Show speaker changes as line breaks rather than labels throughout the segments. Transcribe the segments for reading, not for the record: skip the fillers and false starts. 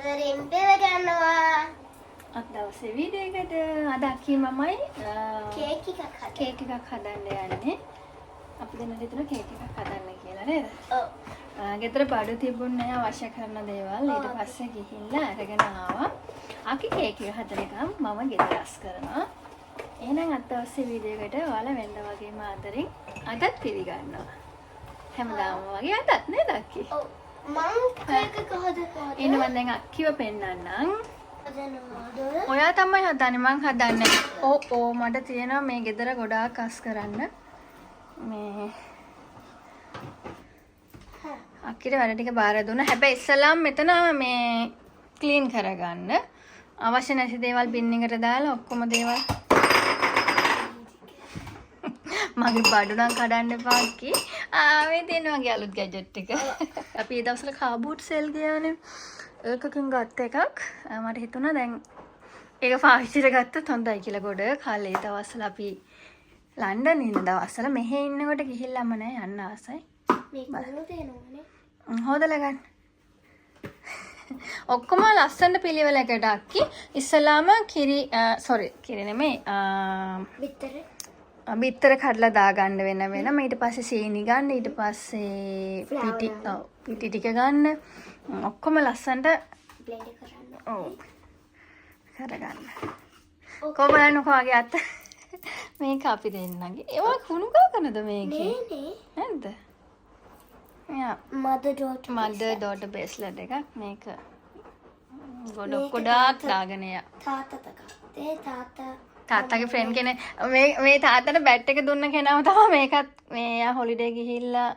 ආදරෙන් පෙළ ගන්නවා.
අද දවසේ වීඩියෝ එකට අද අක්කී මමයි
කේක් එකක්
හදන්න යන්නේ. අපි දෙන්නා හිතන කේක් එකක් හදන්න කියලා නේද?
ඔව්.
ගෙදර බඩු තිබුණේ අවශ්‍ය කරන දේවල් ඊට පස්සේ ගිහිල්ලා අරගෙන ආවා. අකි කේක් එක හදන එක මම ගෙදර රස කරනවා. එහෙනම් අද දවසේ වීඩියෝ එකට ඔයාලා වෙන්න වගේම ආදරෙන් අදත් පිළිගන්නවා. හැමදාම වගේ අදත් නේද අක්කී?
ඔව්. මම කේක් එක හදනවා.
ඉන්න මම දැන් අක්කිව පෙන්නන්නම්.
හදනවා.
ඔයා තමයි හදන්නේ මං හදන්නේ. ඕ මට තියෙනවා මේ ගෙදර ගොඩාක් අස් කරන්න. මේ අක්කිට වැඩ ටික බාර දුන්නා. හැබැයි ඉස්සෙල්ලාම මෙතන මේ ක්ලීන් කරගන්න. අවශ්‍ය නැති දේවල් බින් එකට දාලා ඔක්කොම දේවල් මගේ බඩු නම් කඩන්න එපා අක්කි. මේ තියෙන මගේ අලුත් ගැජට් එක. අපි ඒ දවස්වල කාබෝඩ් සෙල් ගියානේ. ඒකකින් ගත්ත එකක්. මට හිතුණා දැන් ඒක පාවිච්චිට ගත්තොත් හොඳයි කියලා ගොඩ කාලේ දවස්වල අපි ලන්ඩන් ඉන්න දවස්වල මෙහෙ ඉන්නකොට ගිහිල්ලාම නෑ යන්න ආසයි.
මේක බලන්න තේනවනේ.
හොදලා ගන්න. ඔක්කොම ලස්සන පිළිවෙලකට අක්කි. ඉස්සලාම කිරි නෙමෙයි බිත්තර කඩලා දාගන්න වෙනම ඊට පස්සේ සීනි ගන්න ඊට පස්සේ පිටි ටික ගන්න ඔක්කොම ලස්සනට
බ්ලෙන්ඩ් කරන්න.
ඔව් කරගන්න. කොහොමද වගේ අත මේක අපි දෙන්නගේ ඒවා කුණු ගන්නද මේකේ නැද්ද? යා මදර් ඩෝටර් බ්‍රේස්ලට් එකක් මේක ගොඩක් දාගෙන යා තාත්තගේ ෆ්‍රෙන්ඩ් කෙනෙක් මේ තාත්තට බැට් එක දුන්න කෙනාම තමයි මේකත් මේ යා හොලිඩේ ගිහිල්ලා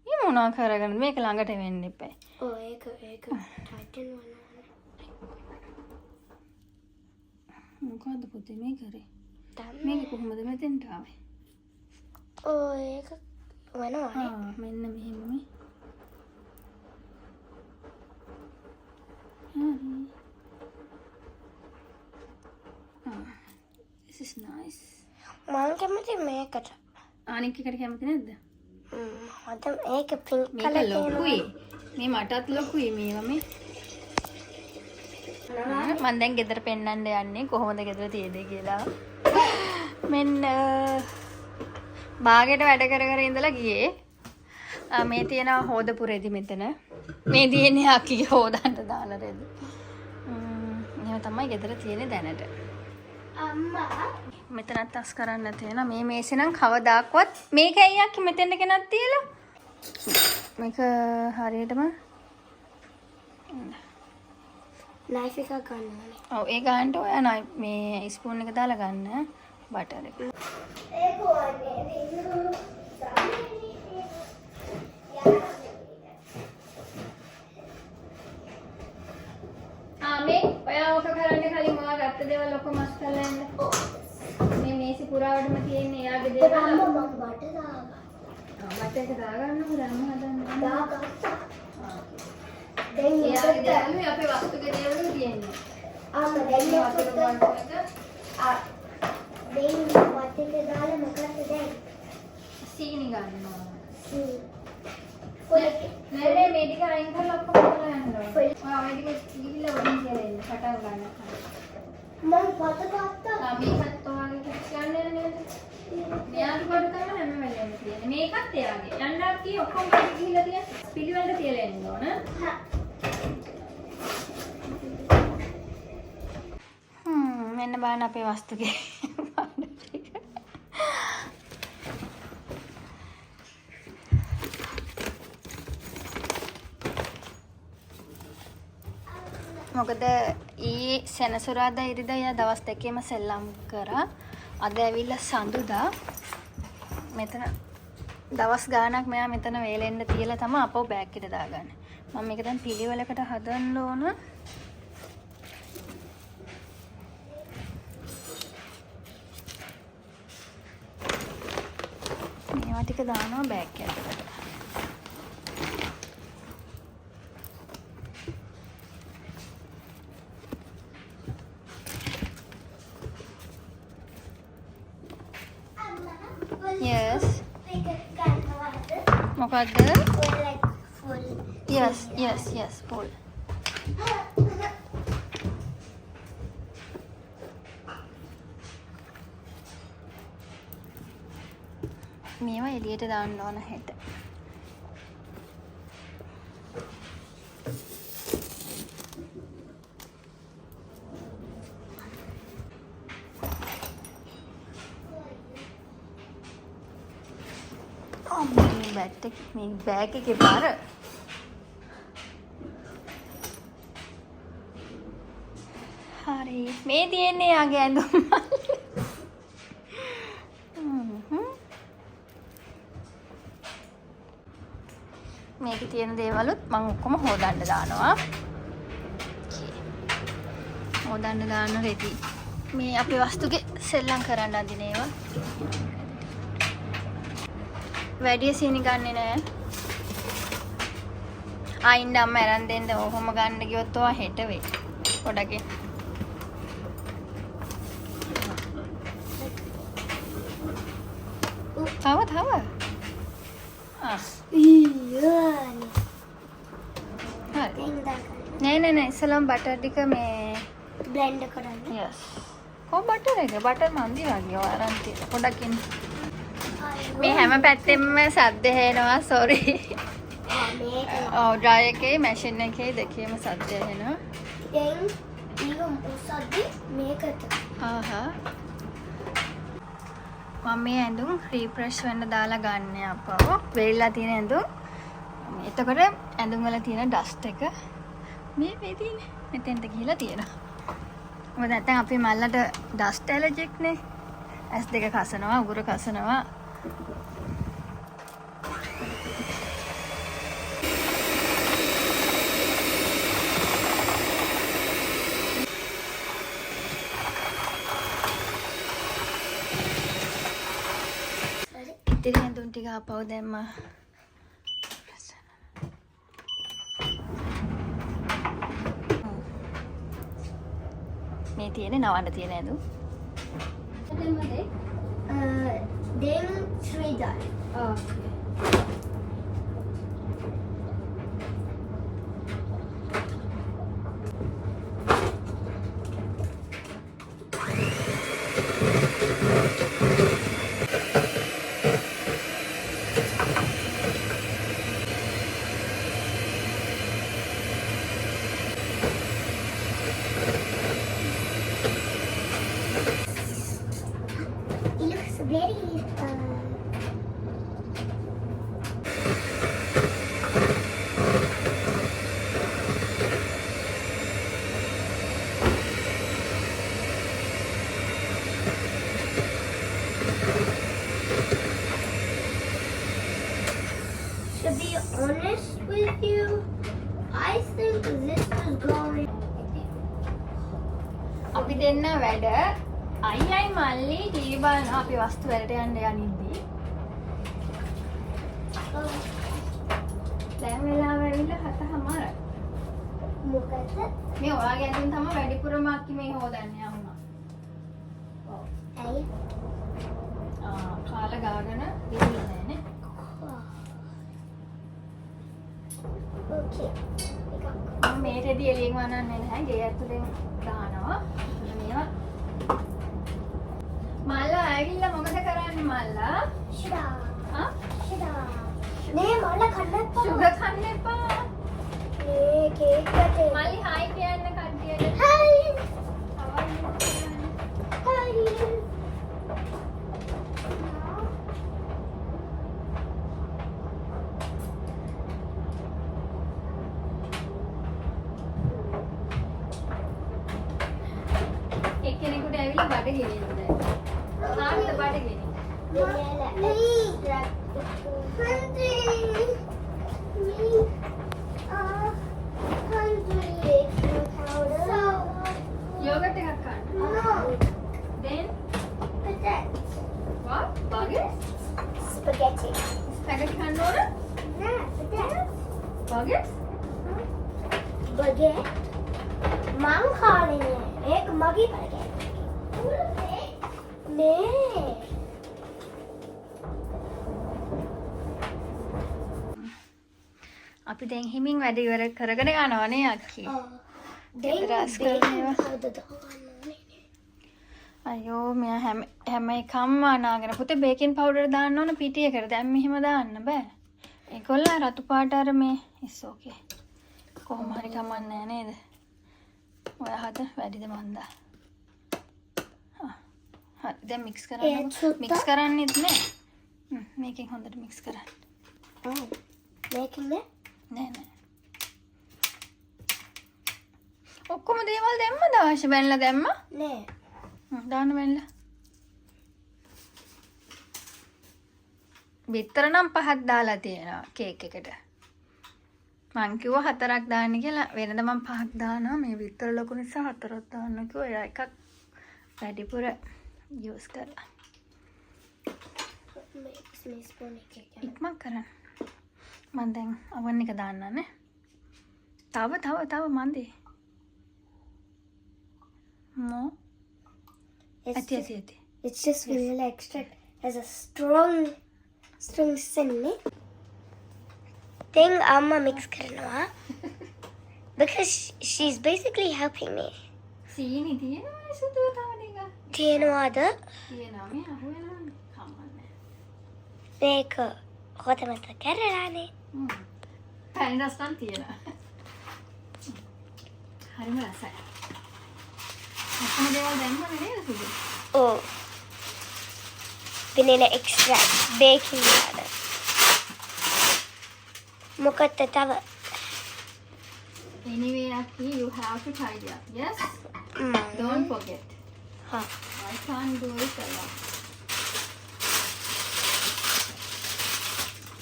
මේ මොනවා කරගෙන මේක ළඟට වෙන්න එපා.
ඔව් ඒක ටයිටන් වුණා.
මොකද්ද පුතේ මේ කරේ? මේක කොහොමද මෙතෙන්ට ආවේ?
ඔව් ඒක වෙනවා.
මෙන්න මෙහෙම මේ. This is nice.
මම කැමති මේකට.
අනික් එකට කැමති නැද්ද?
මට මේක පින්ක්
මේක
කලර්
ලොකුයි. මේ මටත් ලොකුයි මේවා මේ. මම දැන් ගෙදර පෙන්නන්න යන්නේ කොහොමද ගෙදර තියෙද කියලා. මෙන්න බාගෙට වැඩ කර ඉඳලා ගියේ. මේ තියෙන හොදපු රෙදි මෙතන. මේ තියෙන්නේ අක්කිගේ හොදන්න දාන රෙදි. එහෙම තමයි ගෙදර තියෙන්නේ දැනට.
අම්මා
මෙතනත් අස් කරන්න තියෙනවා. මේ මේසේ නම් කවදාක්වත් මේක ඇයි අක්කි මෙතෙන්ද කෙනක් තියලා? මේක හරියටම
නයිෆ් එකක් ගන්නවානේ.
ඔව් ඒ ගන්නට ඔයා මේ ස්පූන් එක දාලා ගන්න බටර් එක.
ඒක වගේ
මේ ඔයා ඔක කරන්න කලින් ඔයා ගත්ත දේවල් ඔක්කොම මස් කරලා යන්න. මේ මේසි පුරාවටම තියෙන්නේ එයාගේ දේවල්.
අම්මා මම බට දාගන්න.
බටර් එක දාගන්න හදන්න හදන්න.
දාගත්තා.
දැන් එයාගේ දේවල් අපේ වස්තුගේ දේවල් තියෙන්නේ.
අම්මා දැන්
වතුර බෝටල් එක
දැන් වටේට දාලා මොකක්ද දැන්?
සීනි ගන්නවා.
ඔය
නෑ මේ ටික අයින් කරලා ඔක්කොම කරලා යන්න ඕනේ. ඔයා මේ ටික ගිහිල්ලා වඩින් කියලා එන්න පටන් ගන්න.
මම පත ගත්තා.
මේකත් ඔයාගේ යන්නේ නේද? මෙයාගේ කොට තමයි හැම වෙලේම තියෙන්නේ. මේකත් එයාගේ. යන්නත් කී ඔක්කොම ගිහිල්ලා තියෙන පිළිවෙලට තියලා එන්න ඕන. මෙන්න බලන්න අපේ වස්තුගේ. මොකද සෙනසුරාදා ඉරිදා යා දවස් දෙකේම සෙල්ලම් කරා. අද ඇවිල්ලා සඳුදා. මෙතන දවස් ගාණක් මෙයා මෙතන වේලෙන්න තියලා තමයි අපව බෑග් එකට දාගන්නේ. මම මේක දැන් පිළිවෙලකට හදන්න ඕන. මේවා ටික දානවා බෑග් එකකට. Yes. මොකද්ද?
full.
Yes, full. මේවා එළියට දාන්න ඕන හෙට. මේ බෑග් එකේ බර හරි මේ තියෙන්නේ යාගේ ඇඳුම් මේකේ තියෙන දේවලුත් මම ඔක්කොම හොදන්න දානවා. හොදන්න දාන්න රෙදි. මේ අපේ වස්තුගේ සෙල්ලම් කරන්න අදින ඒවා. වැඩි සීනි ගන්නෙ නෑ. ආයින් අම්ම අරන් දෙන්න ඔහොම ගන්න ගියොත් ඔයා හෙට වෙයි. පොඩකින්. තව. නෑ ඉස්සලම් බටර් ටික මේ
බ්ලෙන්ඩ් කරන්න.
යස්. කොහොම බටර් එක? බටර් මන්දි වගේ වරන් තියෙන. පොඩකින්. මේ හැම පැත්තෙම සද්ද හෙනවා. සෝරි. ඔව් ඩ්‍රයි එකේ මැෂින් එකේ දෙකේම සද්ද හෙනවා.
දැන් ඊගොම උස්සද්දි මේකට.
මම මේ ඇඳුම් රීෆ්‍රෙෂ් වෙන්න දාලා ගන්න අපව. වෙරිලා තියෙන ඇඳුම්. එතකොට ඇඳුම් වල තියෙන ඩස්ට් එක මේ තියෙන්නේ. මෙතෙන්ට ගිහිලා තියෙනවා. මොකද නැත්නම් අපේ මල්ලට ඩස්ට් ඇලර්ජික් නේ. ඇස් දෙක කසනවා, උගුර කසනවා. ඉතින් ඇඳුම් ටික ආපහු දැම්මා. මේ තියෙන්නේ නවන්න තියෙන ඇඳුම්.
then 3 dot.
Okay.
It looks very to be honest with you, I think this is going.
අපි දෙන්න වැඩ අයියයි මල්ලි ටීවී බලන අපි වස්තු වලට යන්න යනින්දී. දැන් වෙලාව ඇවිල්ලා 7:00.
මොකද?
මේ ඔයාගේ ඇඳුම් තමයි වැඩිපුරම අක්කි මේ හොදන්නේ අම්මා. ඔව්.
ඇයි?
කාලා ගාගෙන ඉන්නේ නෑනේ.
Okay.
මම මේ රෙදි එළියෙන් වනන්නේ නැහැ. ගේ ඇතුලෙන් දානවා. මේවා මල්ලා ඇවිල්ලා මොකද කරන්නේ මල්ලා?
Shida.
ආ?
Shida. නේ මල්ල කන්න එපා.
සුගර් කන්න එපා.
නේ කේක් කටේ.
මල්ලි හායි කියන්න කට්ටියට.
හායි.
හායි.
හායි.
එක්කෙනෙකුට ඇවිල්ලා බඩ ගෙනින්න දැන්. කාටද බඩ ගෙනින්නේ? යෝගට් එකක් කන්න. Then what? Baguette?
Spaghetti.
Spaghetti කන්න ඕන? Baguette?
Baguette. මං කාලේ ඒක මගේ baguette. නේ.
අපි දැන් හිමින් වැඩ ඉවර කරගෙන යනවානේ අක්කි.
දැන්
රස කරනවා. අයෝ මෙයා හැම එකම අනාගෙන පුතේ බේකින් පවුඩර් දාන්න ඕන පිටියකට. දැන් මෙහෙම දාන්න බෑ. ඒගොල්ලෝ රතු පාට අර මේ ඉස් ඕකේ. කොහොම හරි කමන්නේ නේද? ඔයා හද වැඩිද මන්දා? හරි දැන් මික්ස් කරන්න. මික්ස් කරන්නෙත් නෑ. මේකෙන් හොඳට මික්ස් කරන්න.
මේකෙන්
නෑ. ඔක්කොම දේවල් දැම්මද? ආශ බැනලා දැම්මා?
නෑ.
දාන්න බැනලා. විතර නම් 5ක් දාලා තියෙනවා කේක් එකට. මං කිව්වා 4ක් දාන්න කියලා. වෙනද මං 5ක් දානවා. මේ විතර ලොකු නිසා 4ක් දාන්න කිව්වා. එයා එකක් වැඩිපුර යූස් කරලා. ඉක්මන් කරන්න. මං දැන් oven එක දාන්නනේ. තව මන්දේ. More.
It's just vanilla extract has a strong scent. Thing Amma mix karna because she's basically helping me.
සීනි තියෙනවා සුදු තව ටික.
තියෙනවද?
තියෙනවා මේ අහුවෙනවා කමන්නේ.
මේක හොතමත කරලානේ.
පැණි රස නම් තියෙනවා. හරිම රසයි. ඔක්කොම දේවල් දැම්මම නේද සුදු?
Oh. Vanilla extract, baking powder. මොකක්ද තව?
Anyway, Aki, you have to tidy up. Yes? Don't forget.
Huh.
I can't do it alone.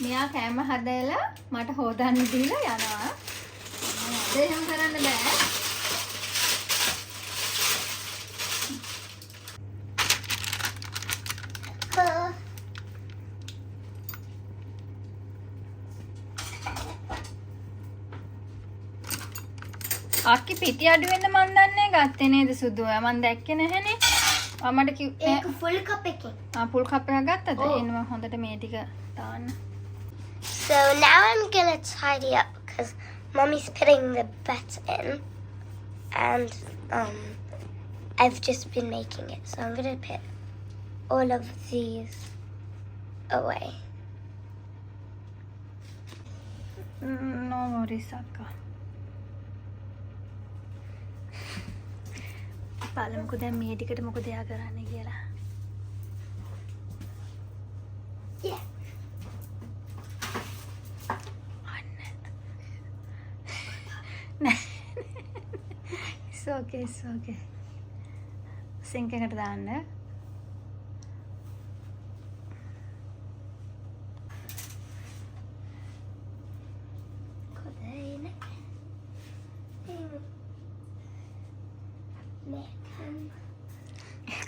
මෙයා කෑම හදලා මට හොදන්න දීලා යනවා. මම එහෙම කරන්න බෑ. අක්කි පිටි අඩු වෙන්න මන් දන්නේ ගත්තේ නේද සුදු? මන් දැක්කේ නැහනේ. මට කිව්වේ
ඒක full cup එකකින්.
full cup එකක් ගත්තද? එන්න මම හොඳට මේ ටික දාන්න.
So now I'm gonna tidy up because Mommy's putting the batter in, and I've just been making it. So I'm gonna put all of these away.
No worries, Akka. බලමුකෝ දැන් මේ ටිකට මොකද එයා කරන්නේ කියලා.
Yeah.
It's okay. Sink එකට දාන්න.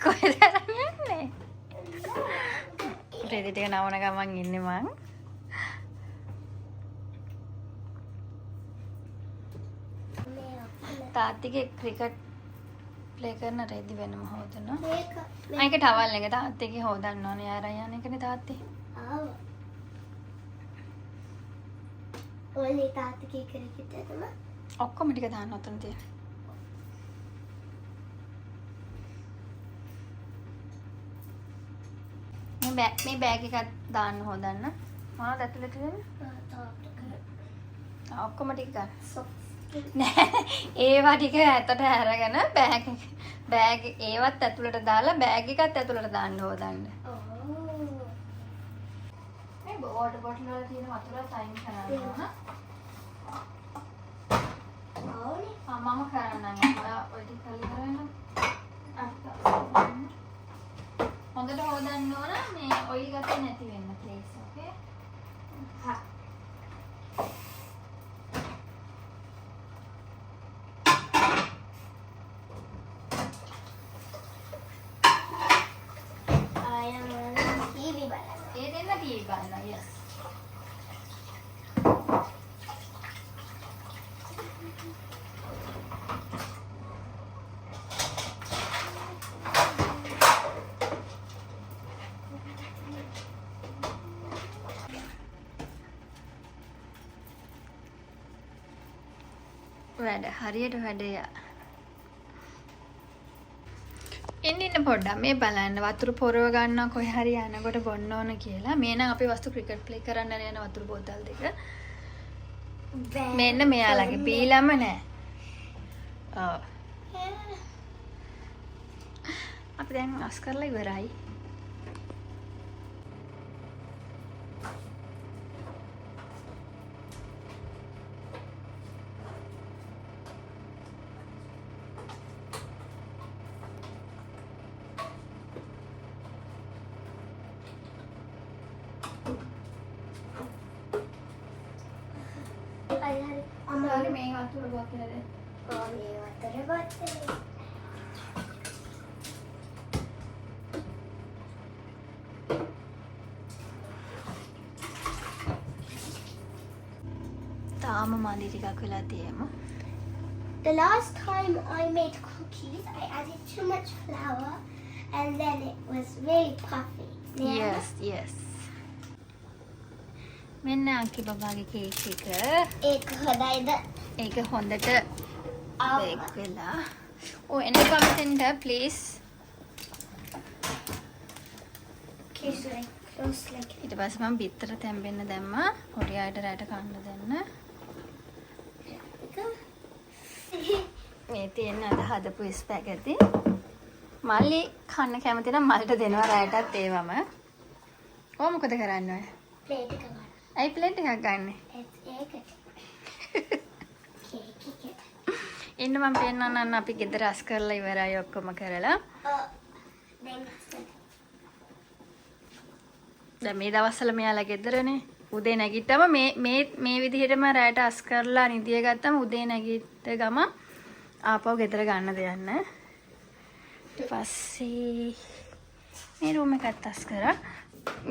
කොහෙද යන්නේ? රෙදි ටික නවන ගමන් ඉන්නේ මං. තාත්තිගේ ක්‍රිකට් ප්ලේ කරන රෙදි වෙනම හොදනවා. මේක ටවල් එක තාත්තිගේ හොදන්න ඕනේ. යාර යන එකනේ තාත්ති.
ඔයනේ තාත්තිගේ ක්‍රිකට් එකම
ඔක්කොම ටික දාන්න ඔතන තියෙන. මේ බෑග් එකක් දාන්න හොදන්න. මොනවද ඇතුලේ තියෙන්නේ? ඔක්කොම ටික ගන්න. නෑ ඒවා ටික ඇතට අරගෙන බෑග් ඒවත් ඇතුලට දාලා බෑග් එකත් ඇතුලට දාන්න හොදන්න. මේ වෝටර් බොටල් වල තියෙන වතුර සයින් කරන්න ඕන. ඕනේ. මම කරන්නම්. ඔයා ඔය ටික කරලා ඉවරනම් හොඳට හොදන්න ඕන මේ ඔයිල් ගතිය නැති වෙන්න ප්ලීස් ඕකේ. හා. ඒ දෙන්න ටීවී බලනවා. yes. වැඩ හරියට වැඩේ. ඉන්න පොඩ්ඩක් මේ බලන්න වතුර පොරව ගන්නවා කොහේ හරි යනකොට බොන්න ඕන කියලා. මේ නම් අපේ වස්තු ක්‍රිකට් ප්ලේ කරන්න යන වතුර බෝතල් දෙක. මෙන්න මෙයාලගේ පීලම නෑ. ඔව්. අපි දැන් අස් කරලා ඉවරයි.
අම්මා
මේ වතුර බෝතලේ
මේ වතුර බෝතලේ
තාම මදි ටිකක් වෙලා තියෙමු.
The last time I made cookies, I added too much flour and then it was really puffy.
Yes. මෙන්න අංකි බබාගේ කේක් එක.
ඒක හොඳයිද?
ඒක හොඳට බේක් වෙලා. ඔය එන කමෙන්ට් ප්ලීස්.
Close like
ඊට පස්සේ මම බිත්තර තැම්බෙන්න දැම්මා. පොඩි අයට රැට කන්න දෙන්න. මේ තියෙන අද හදපු ස්පැගටි. මල්ලි කන්න කැමති නම් මල්ට දෙනවා රැටත් ඒවම. ඔය මොකද කරන්නේ ඔය?
plate එක ගන්න.
ඇයි ප්ලේට් එකක් ගන්නෙ?
ඒකට. කේක් එක.
ඉන්න මම පෙන්නන්නම් අපි ගෙදර අස් කරලා ඉවරයි ඔක්කොම කරලා. දැන් මේ දවස්වල මෙයාලා ගෙදරනේ. උදේ නැගිට්ටම මේ විදිහටම රැට අස් කරලා නිදිය ගත්තම උදේ නැගිට ගම ආපහු ගෙදර ගන්න දෙයන්න. ඊට පස්සේ මේ රූම් එකත් අස් කරා.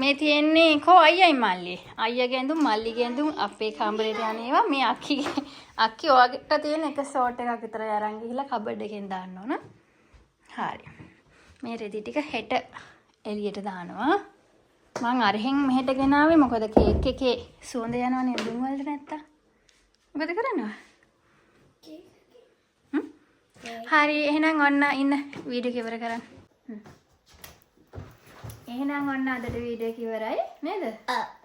මේ තියෙන්නේ කෝ අයියයි මල්ලි. අයියාගේ ඇඳුම් මල්ලිගේ ඇඳුම් අපේ කාමරේට යන ඒවා මේ අක්කි ඔයාට තියෙන එක ෂෝට් එකක් විතර අරන් ගිහිල්ලා කබඩ් එකෙන් දාන්න ඕන. හරි. මේ රෙදි ටික හෙට එළියට දානවා. මං අරහෙන් මෙහෙට ගෙනාවේ මොකද කේක් එකේ සුවඳ යනවනේ ඇඳුම් වලට නැත්තම්. මොකද කරන්නේ? හරි එහෙනම් ඔන්න ඉන්න වීඩියෝ එක ඉවර කරන්න. එහෙනම් ඔන්න අදට වීඩියෝ එක ඉවරයි නේද?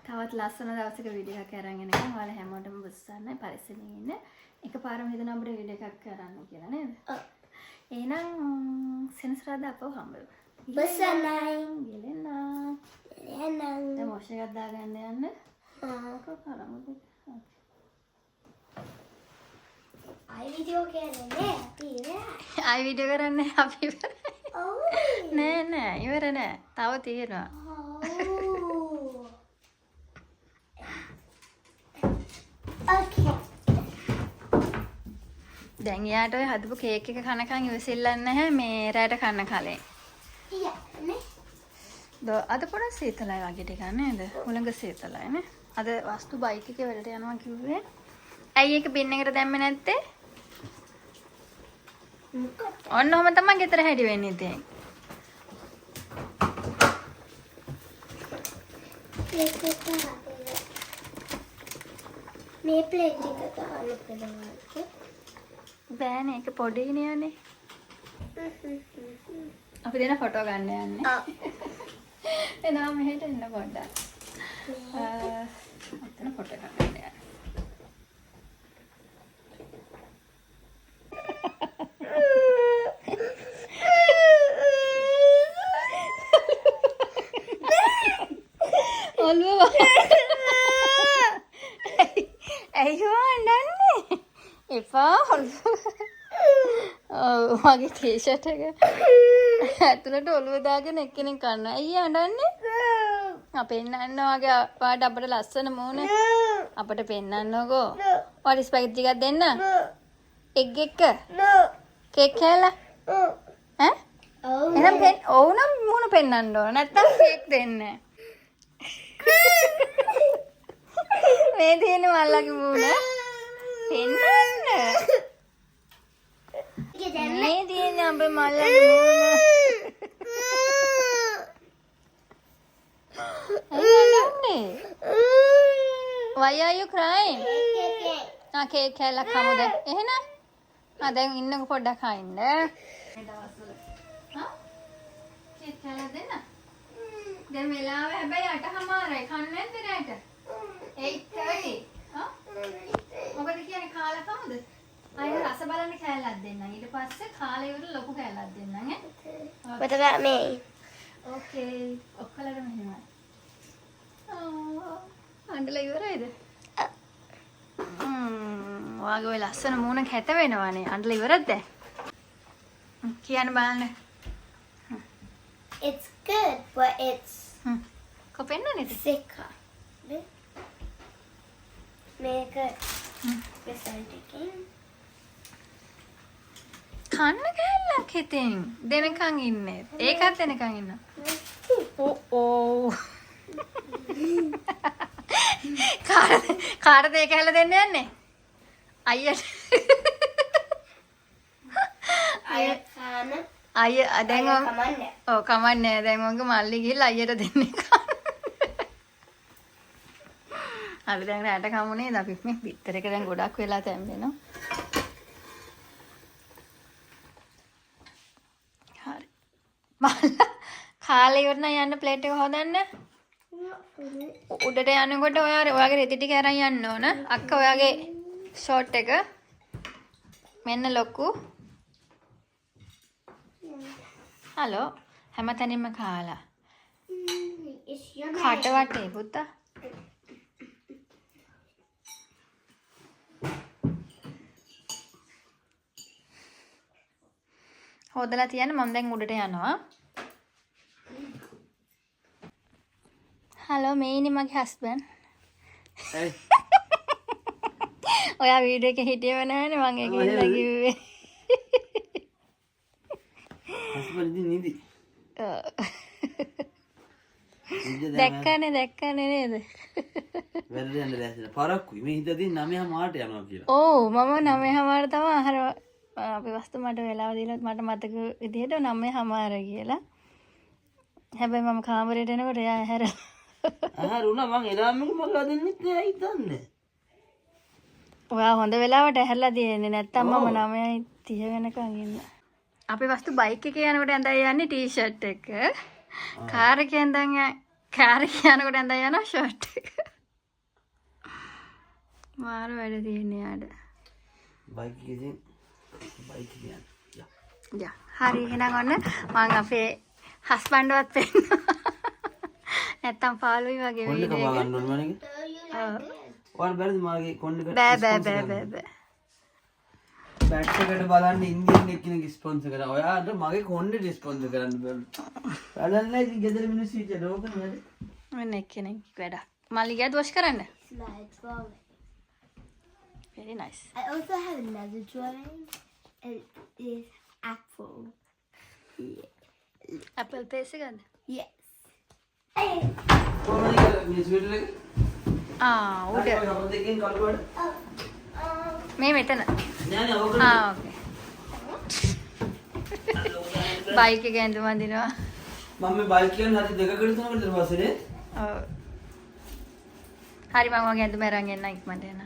තවත් ලස්සන දවසක වීඩියෝ එකක් අරන් එනකම් ඔයාලා හැමෝටම බුස්සන්න පරිස්සමින් ඉන්න. එකපාරම හිතන අපිට වීඩියෝ එකක් කරන්න කියලා නේද? එහෙනම් සෙනසුරාදා අපව හම්බෙමු.
බුස්සන්නයි.
ගිලෙනා. දැන් මොෂ එකක් දාගන්න යන්න. කොහොමද?
I video කරන්නේ අපි ඉවරයි.
ආයි වීඩියෝ කරන්නේ අපි ඉවරයි.
ඔව්.
නෑ ඉවර නෑ. තව තියෙනවා.
Okay.
දැන් යාට ඔය හදපු කේක් එක කනකන් ඉවසිල්ලන්නේ නැහැ මේ රැට කන්න කලින්.
නේ?
අද පොඩක් සීතලයි වගේ ටිකක් නේද? හුළඟ සීතලයි නේ. අද වස්තු බයික් එකේ වැඩට යනවා කිව්වේ. ඇයි ඒක බින් එකට දැම්මේ නැත්තේ? ඔන්න ඔහම තමයි ගෙදර හැටි වෙන්නේ ඉතින්.
මේ ප්ලේට් එක ගන්න පුළුවන්.
බෑනේ ඒක පොඩි නියනේ. අපි දෙන ෆොටෝ ගන්න යන්නේ. එනවා මෙහෙට එන්න පොඩ්ඩක්. අතන ෆොටෝ එකක් ගන්න යන්න. ඔළුව ඇයිෝ අඬන්නේ? එපා මගේ ටී-ෂර්ට් එක ඇතුළට ඔළුව දාගෙන එක්කෙනෙක් කන්න. ඇයි අඬන්නේ? පෙන්නන්න වගේ පාට අපට ලස්සන මූණ අපට පෙන්නන්නකෝ. ඔයාලට ස්පැගටි ටිකක් දෙන්න. එග් එක. කේක් කෑල්ල. ඈ? එහෙනම් ඔව් නම් මූණ පෙන්නන්න ඕන. නැත්තම් කේක් දෙන්නේ. මේ තියෙන මල්ලගේ මූණ පෙන්නන්න. මේ තියෙන අපේ මල්ලගේ මූණ. Why are you crying? Okay, කෑල්ලක් හමුද? එහෙනම්? දැන් ඉන්නකො පොඩ්ඩක් අයින්න. මේ දවස්වල. හා? ඒත් කැල්ලක් දෙන්න. දැන් වෙලාව හැබැයි 8:00යි. කන්නේ නැද්ද රැට? 8:30. හා? මොකද කියන්නේ කාලා කවුද? අයින රස බලන්න කැල්ලක් දෙන්න. ඊට පස්සේ කාලා ඉවර ලොකු කැල්ලක් දෙන්න ඈ.
What about me?
ඕකේ. ඔක්කොලටම එහෙමයි. අඬලා ඉවරයිද? ඔයාගේ ඔය ලස්සන මූණ කැත වෙනවනේ. අඬලා ඉවරද දැන්? කියන්න බලන්න.
It's good, but it's
කොපෙන්නනේ?
thicker. Make it presenting.
කන්න කැල්ලක් හිතෙන් දෙනකන් ඉන්නේ. ඒකත් දෙනකන් ඉන්න. ඕ. කාටද ඒක හැල දෙන්න යන්නේ? අයියට. අයියා දැන් ඔව් කමන්නේ. දැන් වගේ මල්ලි ගිහලා අයියට දෙන්නේ කන්න. හරි දැන් රැට කමු නේද අපි මේ පිටර එක දැන් ගොඩක් වෙලා තැම්බෙනවා. හරි. මල්ලා කාලේ ඉවරන යන්න ප්ලේට් එක හොදන්න. උඩට යනකොට ඔයාගේ රෙදි ටික අරන් යන්න ඕන. අක්කා ඔයාගේ ෂෝට් එක මෙන්න ලොකු. හලෝ හැමතැනින්ම කාලා. කට වටේ පුතා. හොදලා තියන්න මම දැන් උඩට යනවා. හලෝ මේ ඉන්නේ මගේ හස්බන්ඩ්. ඔයා වීඩියෝ එකේ හිටියව නැහැනේ මම ඒක ඉල්ල කිව්වේ.
හස්බන්ඩ් නිදි.
දැක්කනේ නේද?
වැරදි යන්න දැස්සන. පරක්කුයි මේ හිතදී 9:00 මාට යනවා කියලා.
ඔව් මම 9:00 තමයි ආහාර අපි වස්තු මට වෙලාව දීලා මට මතක විදිහට 9:00 කියලා. හැබැයි මම කාමරේට එනකොට එයා ඇහැර.
ආහාර උනා මං එලාම් එක මගලා දෙන්නෙත් නෑ හිතන්නේ.
ඔයා හොඳ වෙලාවට ඇහැරලා තියෙන්නේ නැත්තම් මම 9:30 වෙනකන් ඉන්න. අපි වස්තු බයික් එකේ යනකොට ඇඳලා යන්නේ ටී-ෂර්ට් එක. කාර් එකේ යනකොට ඇඳලා යනවා ෂර්ට් එක. මාර වැඩ තියෙන්නේ යාට.
බයික් එකෙන් බයික් එකෙන්
යා හරි එහෙනම් ඔන්න මම අපේ හස්බන්ඩ්වත් පෙන්න. නැත්තම් පාළුයි වගේ
කොණ්ඩේ
වීඩියෝ
කපා
එක.
ගන්න ඕනේ මනේ. ඔයාලා බැරිද මාගේ කොණ්ඩේ
බෑ.
බැට් එකට බලන්න ඉන්දියන් එක්කෙනෙක් ස්පොන්සර් කරා. ඔයාට මගේ කොණ්ඩේ ස්පොන්සර් කරන්න බෑ. බලන්න ඉතින් ගෙදර මිනිස්සු ඉච්ච ලෝකෙ නේද?
මෙන්න එක්කෙනෙක් වැඩ. මල්ලිගේ දොස් කරන්න.
Slides forward.
Very nice.
I also have another drawing. It is apple.
Apple paste එකද?
Yes.
කොහොමද මේ ස්වීටර් එක?
උඩ.
අපිට දෙකෙන් කල්පවල.
මේ මෙතන.
නෑ ඔක.
ඕකේ. බයික් එක ඇඳුම් අඳිනවා.
මම මේ බයික් එකෙන් හරි දෙකකට තුනකට ඊට පස්සේ නේ.
ඔව්. හරි මම වගේ ඇඳුම් අරන් එන්න ඉක්මනට එන්න.